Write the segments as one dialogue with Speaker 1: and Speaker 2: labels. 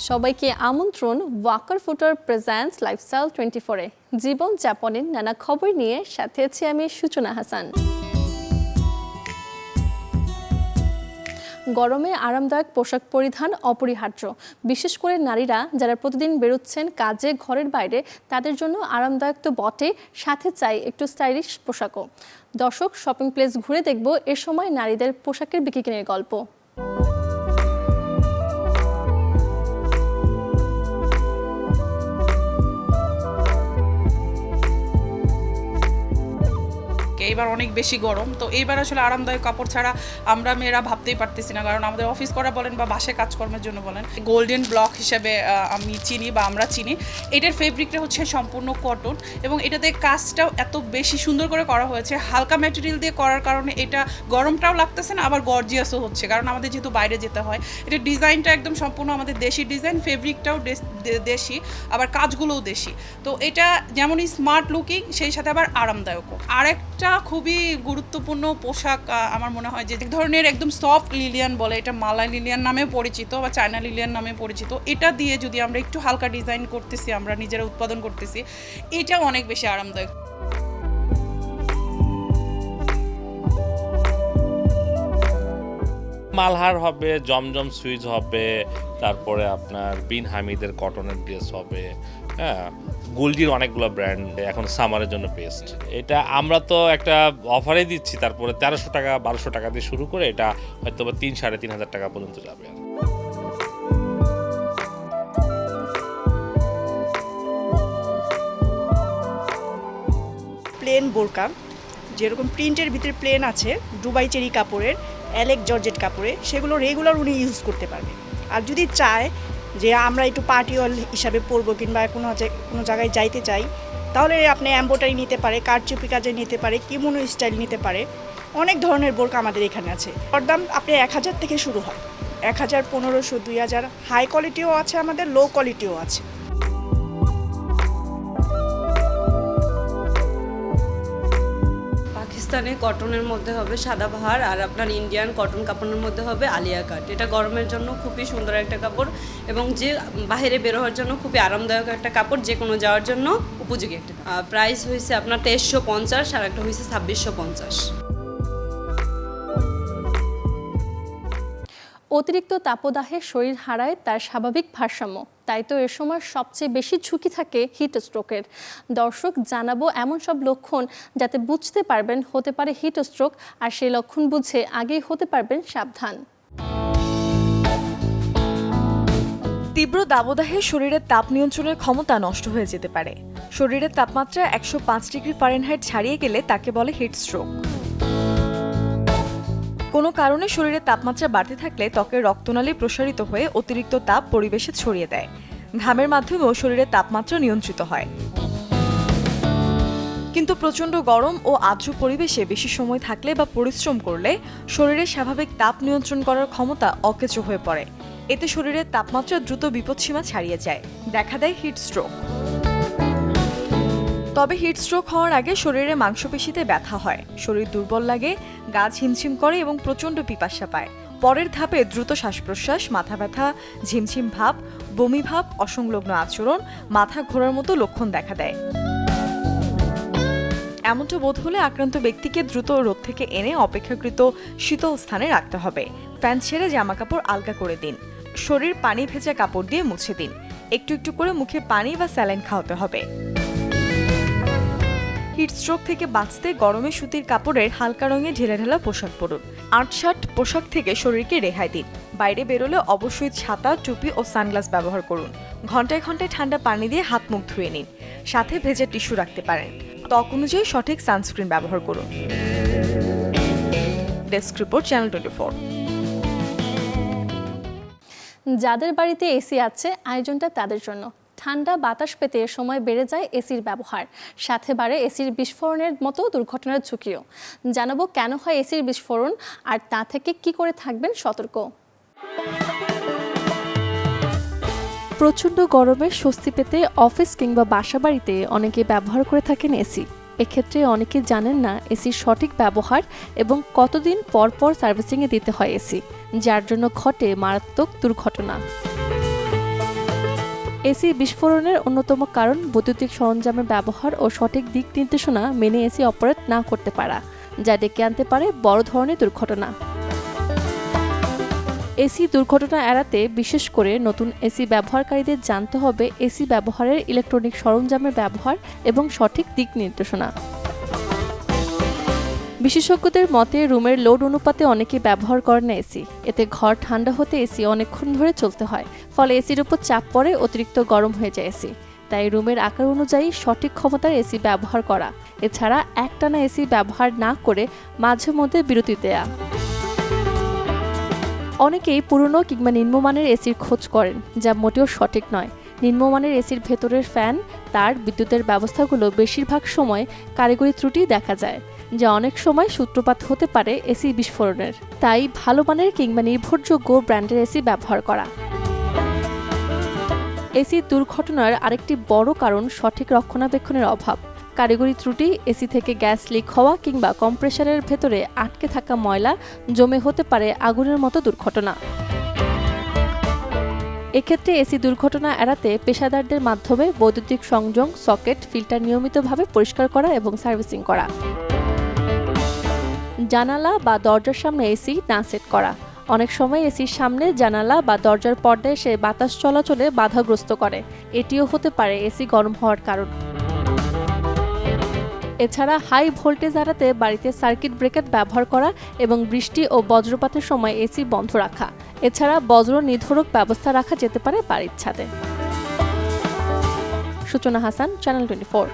Speaker 1: সবাইকে আমন্ত্রণ ওয়াকার ফুটার presents lifestyle 24-এ জীবন যাপনের নানা খবর নিয়ে সাথে আছি আমি সূচনা হাসান। গরমে আরামদায়ক পোশাক পরিধান অপরিহার্য, বিশেষ করে নারীরা যারা প্রতিদিন বেরোচ্ছেন কাজে ঘরের বাইরে, তাদের জন্য আরামদায়ক তো বটে, সাথে চাই একটু স্টাইলিশ পোশাকও। দর্শক, শপিং প্লেস ঘুরে দেখব এ সময় নারীদের পোশাকের বিকিনির গল্প।
Speaker 2: এবার অনেক বেশি গরম, তো এইবার আসলে আরামদায়ক কাপড় ছাড়া আমরা মেয়েরা ভাবতেই পারতেছি না, কারণ আমাদের অফিস করা বলেন বা বাসায় কাজকর্মের জন্য বলেন, গোল্ডেন ব্লক হিসেবে আমি চিনি বা আমরা চিনি। এটার ফেব্রিকটা হচ্ছে সম্পূর্ণ কটন এবং এটাতে কাজটাও এত বেশি সুন্দর করে করা হয়েছে। হালকা ম্যাটেরিয়াল দিয়ে করার কারণে এটা গরমটাও লাগতেছে না, আবার গর্জিয়াসও হচ্ছে, কারণ আমাদের যেহেতু বাইরে যেতে হয়। এটা ডিজাইনটা একদম সম্পূর্ণ আমাদের দেশি ডিজাইন, ফেব্রিকটাও দেশি, আবার কাজগুলোও দেশি। তো এটা যেমনই স্মার্ট লুকিং, সেই সাথে আবার আরামদায়কও। আরেকটা খুবই গুরুত্বপূর্ণ পোশাক আমার মনে হয় যে ধরনের একদম সফট লিলিয়ান বলে, এটা মালাই লিলিয়ান নামে পরিচিত বা চায়না লিলিয়ান নামে পরিচিত। এটা দিয়ে যদি আমরা একটু হালকা ডিজাইন করতেছি, আমরা নিজেরা উৎপাদন করতেছি, এটা অনেক বেশি আরামদায়ক।
Speaker 3: মালহার হবে, জমজম সুইচ হবে, তারপরে আপনার বিন হামিদের কটনের ড্রেস হবে, হ্যাঁ, গোল্ডির অনেকগুলো ব্র্যান্ড এখন সামারের জন্য বেস্ট। এটা আমরা তো একটা অফারে দিচ্ছি, তারপরে 1300 টাকা 1200 টাকা দিয়ে শুরু করে এটা হয়তো 3,000-3,500 টাকা পর্যন্ত যাবে।
Speaker 4: প্লেন বোরকা, যেরকম প্রিন্টের ভিতরে প্লেন আছে, দুবাই চেরি কাপড়ের, অ্যালেক জর্জেট কাপড়ে, সেগুলো রেগুলার উনি ইউজ করতে পারবে। আর যদি চায় যে আমরা একটু পার্টি ওয়ার হিসাবে পরবো কিংবা কোনো জায়গায় যাইতে চাই, তাহলে আপনি এমব্রয়ডারি নিতে পারে, কারচুপি কাজে নিতে পারে, কিমোনো স্টাইল নিতে পারে। অনেক ধরনের বোরকা আমাদের এখানে আছে। ওর দাম আপনি 1000 থেকে শুরু হয়, 1000, 1500, 2000। হাই কোয়ালিটিও আছে আমাদের, লো কোয়ালিটিও আছে।
Speaker 5: পাকিস্তানি কটনের মধ্যে হবে সাদাবাহার, আর আপনার ইন্ডিয়ান কটন কাপড়ের মধ্যে হবে আলিয়া কাট। এটা গরমের জন্য খুবই সুন্দর একটা কাপড় এবং যে বাইরে বের হওয়ার জন্য খুবই আরামদায়ক একটা কাপড়, যে কোনো যাওয়ার জন্য উপযোগী একটা। প্রাইস হয়েছে আপনার 2350, আর একটা হয়েছে 2650।
Speaker 1: অতিরিক্ত তাপদাহে শরীর হারায় তার স্বাভাবিক ভারসাম্য, তাই তো এ সময় সবচেয়ে বেশি ঝুঁকি থাকে হিট স্ট্রোকের। দর্শক, জানাবো এমন সব লক্ষণ যাতে বুঝতে পারবেন হতে পারে হিট স্ট্রোক, আর সেই লক্ষণ বুঝে আগেই হতে পারবেন সাবধান।
Speaker 6: তীব্র দাবদাহে শরীরের তাপ নিয়ন্ত্রণের ক্ষমতা নষ্ট হয়ে যেতে পারে। শরীরের তাপমাত্রা 105 ডিগ্রি ফারেনহাইট ছাড়িয়ে গেলে তাকে বলে হিট স্ট্রোক। কোনো কারণে শরীরের তাপমাত্রা বাড়তে থাকলে ত্বকের রক্তনালী প্রসারিত হয়ে অতিরিক্ত তাপ পরিবেশে ছড়িয়ে দেয়। ঘামের মাধ্যমেও শরীরের তাপমাত্রা নিয়ন্ত্রিত হয়। কিন্তু প্রচণ্ড গরম ও আর্দ্র পরিবেশে বেশি সময় থাকলে বা পরিশ্রম করলে শরীরের স্বাভাবিক তাপ নিয়ন্ত্রণ করার ক্ষমতা অকেচো হয়ে পড়ে। এতে শরীরের তাপমাত্রা দ্রুত বিপদসীমা ছাড়িয়ে যায়, দেখা দেয় হিট স্ট্রোক। তবে হিট স্ট্রোক হওয়ার আগে শরীরে মাংসপেশিতে ব্যথা হয়, শরীর দুর্বল লাগে, গা ঝিমঝিম করে এবং প্রচণ্ড পিপাসা পায়। পরের ধাপে দ্রুত শ্বাস প্রশ্বাস, মাথা ব্যথা, ঝিমঝিম ভাব, বমি ভাব, অসংলগ্ন আচরণ, মাথা ঘোরার মতো লক্ষণ দেখা দেয়। এমনটা বোধ হলে আক্রান্ত ব্যক্তিকে দ্রুত রোদ থেকে এনে অপেক্ষাকৃত শীতল স্থানে রাখতে হবে। ফ্যান ছেড়ে জামাকাপড় আলগা করে দিন। শরীর পানি ভেজা কাপড় দিয়ে মুছে দিন। একটু একটু করে মুখে পানি বা স্যালাইন খাওয়াতে হবে। হিট স্ট্রোক থেকে বাঁচতে গরমে সুতির কাপড়ের হালকা রঙে ঢিলেঢালা পোশাক পরুন। আর্ট-শার্ট পোশাক থেকে শরীরকে রেহাই দিন। বাইরে বেরোলে অবশ্যই ছাতা, টুপি ও সানগ্লাস ব্যবহার করুন। ঘন্টায় ঘন্টায় ঠান্ডা পানি দিয়ে হাত মুখ ধুয়ে নিন। সাথে ভেজা টিস্যু রাখতে পারেন। ত্বক অনুযায়ী সঠিক সানস্ক্রিন ব্যবহার করুন। Desk report, channel 24।
Speaker 1: যাদের বাড়িতে এসি আছে, আয়োজনটা তাদের জন্য। ঠান্ডা বাতাস পেতে এ সময় বেড়ে যায় এসির ব্যবহার, সাথে বাড়ে এসির বিস্ফোরণের মতো দুর্ঘটনার ঝুঁকিও। জানাবো কেন হয় এসির বিস্ফোরণ, আর তা থেকে কি করে থাকবেন সতর্ক। প্রচণ্ড গরমে স্বস্তি পেতে অফিস কিংবা বাসাবাড়িতে অনেকে ব্যবহার করে থাকেন এসি। এক্ষেত্রে অনেকে জানেন না এসির সঠিক ব্যবহার এবং কতদিন পর পর সার্ভিসিংয়ে দিতে হয় এসি, যার জন্য ঘটে মারাত্মক দুর্ঘটনা। এসি বিস্ফোরণের অন্যতম কারণ বৈদ্যুতিক সরঞ্জামের ব্যবহার ও সঠিক দিক নির্দেশনা মেনে এসি অপারেট না করতে পারা, যা ডেকে আনতে পারে বড় ধরনের দুর্ঘটনা। এসি দুর্ঘটনা এড়াতে বিশেষ করে নতুন এসি ব্যবহারকারীদের জানতে হবে এসি ব্যবহারের ইলেকট্রনিক সরঞ্জামের ব্যবহার এবং সঠিক দিক নির্দেশনা। বিশেষজ্ঞদের মতে রুমের লোড অনুপাতে অনেকে ব্যবহার করেন না এসি। এতে ঘর ঠান্ডা হতে এসি অনেকক্ষণ ধরে চলতে হয়, ফলে এসির উপর চাপ পড়ে, অতিরিক্ত গরম হয়ে যায় এসি। তাই রুমের আকার অনুযায়ী সঠিক ক্ষমতার এসি ব্যবহার করা, এছাড়া একটানা এসি ব্যবহার না করে মাঝে মধ্যে বিরতি দেয়া। অনেকেই পুরনো কিংবা নিম্নমানের এসির খোঁজ করেন, যা মোটেও সঠিক নয়। নিম্নমানের এসির ভেতরের ফ্যান, তার, বিদ্যুতের ব্যবস্থাগুলো বেশিরভাগ সময় কারিগরি ত্রুটি দেখা যায়, যা অনেক সময় সূত্রপাত হতে পারে এসি বিস্ফোরণের। তাই ভালো মানের কিংবা নির্ভরযোগ্য ব্র্যান্ডের এসি ব্যবহার করা। এসি দুর্ঘটনার আরেকটি বড় কারণ সঠিক রক্ষণাবেক্ষণের অভাব। কারিগরি ত্রুটি, এসি থেকে গ্যাস লিক হওয়া কিংবা কম্প্রেসারের ভেতরে আটকে থাকা ময়লা জমে হতে পারে আগুনের মতো দুর্ঘটনা। এক্ষেত্রে এসি দুর্ঘটনা এড়াতে পেশাদারদের মাধ্যমে বৈদ্যুতিক সংযোগ, সকেট, ফিল্টার নিয়মিতভাবে পরিষ্কার করা এবং সার্ভিসিং করা। জানালা বা দরজার সামনে এসি না সেট করা। অনেক সময় এসির সামনে জানালা বা দরজার পর্দায় সে বাতাস চলাচলে বাধাগ্রস্ত করে, এটিও হতে পারে এসি গরম হওয়ার কারণ। এছাড়া হাই ভোল্টেজ এড়াতে বাড়িতে সার্কিট ব্রেকার ব্যবহার করা এবং বৃষ্টি ও বজ্রপাতের সময় এসি বন্ধ রাখা। এছাড়া বজ্র নির্ধারক ব্যবস্থা রাখা যেতে পারে বাড়ির ছাদে। সূচনা হাসান, চ্যানেল 24।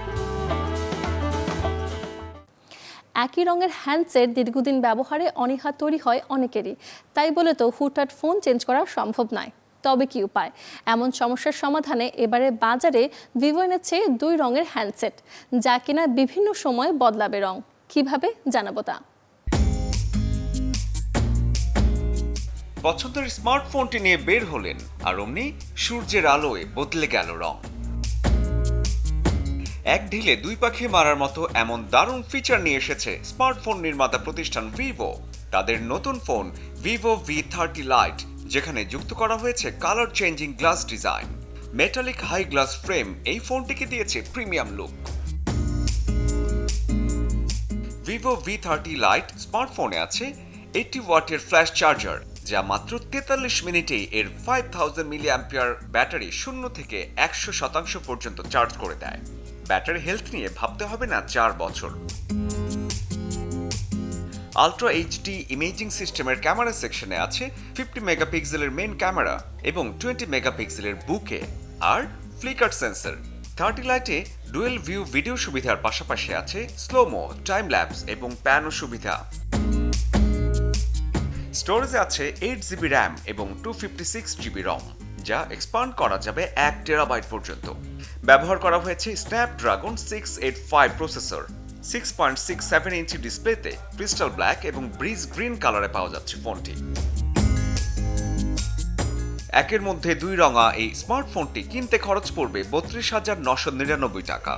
Speaker 1: একই রঙের হ্যান্ডসেট দীর্ঘদিন ব্যবহারে অনীহা তৈরি হয় অনেকেরই। তাই বলে তো হুটহাট ফোন চেঞ্জ করা সম্ভব নয়। তবে কি উপায়? এমন সমস্যার সমাধানে এবারে বাজারে ভিভো এনেছে 2 রঙের হ্যান্ডসেট, যা কিনা বিভিন্ন সময় বদলাবে রং। কিভাবে জানাবো তা।
Speaker 7: পছন্দের স্মার্টফোনটি নিয়ে বের হলেন, আর অমনি সূর্যের আলোয় বদলে গেল রং। এক ঢিলে 2 পাখি মারার মতো এমন দারুণ ফিচার নিয়ে এসেছে স্মার্টফোন নির্মাতা প্রতিষ্ঠান ভিভো। তাদের নতুন ফোন ভিভো V30 লাইট, যেখানে যুক্ত করা হয়েছে colour changing glass design. Metallic high glass frame এই ফোনটিকে দিয়েছে premium look. Vivo V30 light স্মার্টফোনে আছে 80 ওয়াটের ফ্ল্যাশ চার্জার, যা মাত্র 43 মিনিটেই এর 5000 মিলিঅ্যাম্পিয়ার ব্যাটারি 0 থেকে 100% পর্যন্ত চার্জ করে দেয়। ব্যাটারি হেলথ নিয়ে ভাবতে হবে না 4 বছর। আলট্রা এইচডি ইমেজিং সিস্টেমের ক্যামেরা সেকশনে আছে 50 মেগাপিক্সেলের মেইন ক্যামেরা এবং 20 মেগাপিক্সেলের বুকে আর ফ্লিকার সেন্সর। 30 লাইটে ডুয়েল ভিউ ভিডিও সুবিধার পাশাপাশি আছে স্লোমো, টাইম ল্যাপস এবং প্যানো সুবিধা। স্টোরেজে আছে 8GB র্যাম এবং 256GB রম, যা এক্সপান্ড করা যাবে 1 টেরাবাইট পর্যন্ত। ব্যবহার করা হয়েছে স্ন্যাপড্রাগন 685 প্রসেসর। 6.67 ইঞ্চি ডিসপ্লেতে ক্রিস্টাল ব্ল্যাক এবং ব্রিজ গ্রিন কালারে পাওয়া যাচ্ছে ফোনটি। একের মধ্যে 2 রঙা এই স্মার্টফোনটি কিনতে খরচ পড়বে 32,999 টাকা।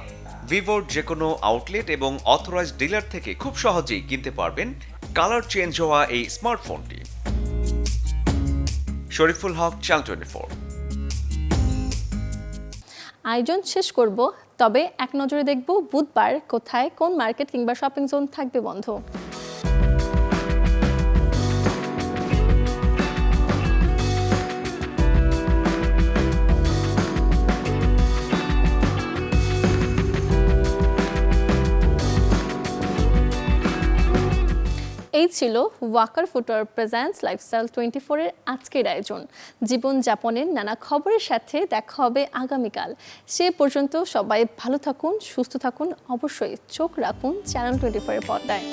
Speaker 7: ভিভোর যে কোনো আউটলেট এবং অথরাইজড ডিলার থেকে খুব সহজেই কিনতে পারবেন কালার চেঞ্জ হওয়া এই স্মার্টফোনটি। শরীফুল হক, চ্যানেল 24।
Speaker 1: আয়োজন শেষ করব, তবে এক নজরে দেখব বুধবার কোথায় কোন মার্কেট কিংবা শপিং জোন থাকবে বন্ধ। এই ছিল ওয়াকার ফুটওয়্যার প্রেজেন্টস লাইফস্টাইল 24 এর আজকের আয়োজন। জীবনযাপনের নানা খবরের সাথে দেখা হবে আগামীকাল। সে পর্যন্ত সবাই ভালো থাকুন, সুস্থ থাকুন, অবশ্যই চোখ রাখুন চ্যানেল 24 এর পর্দায়।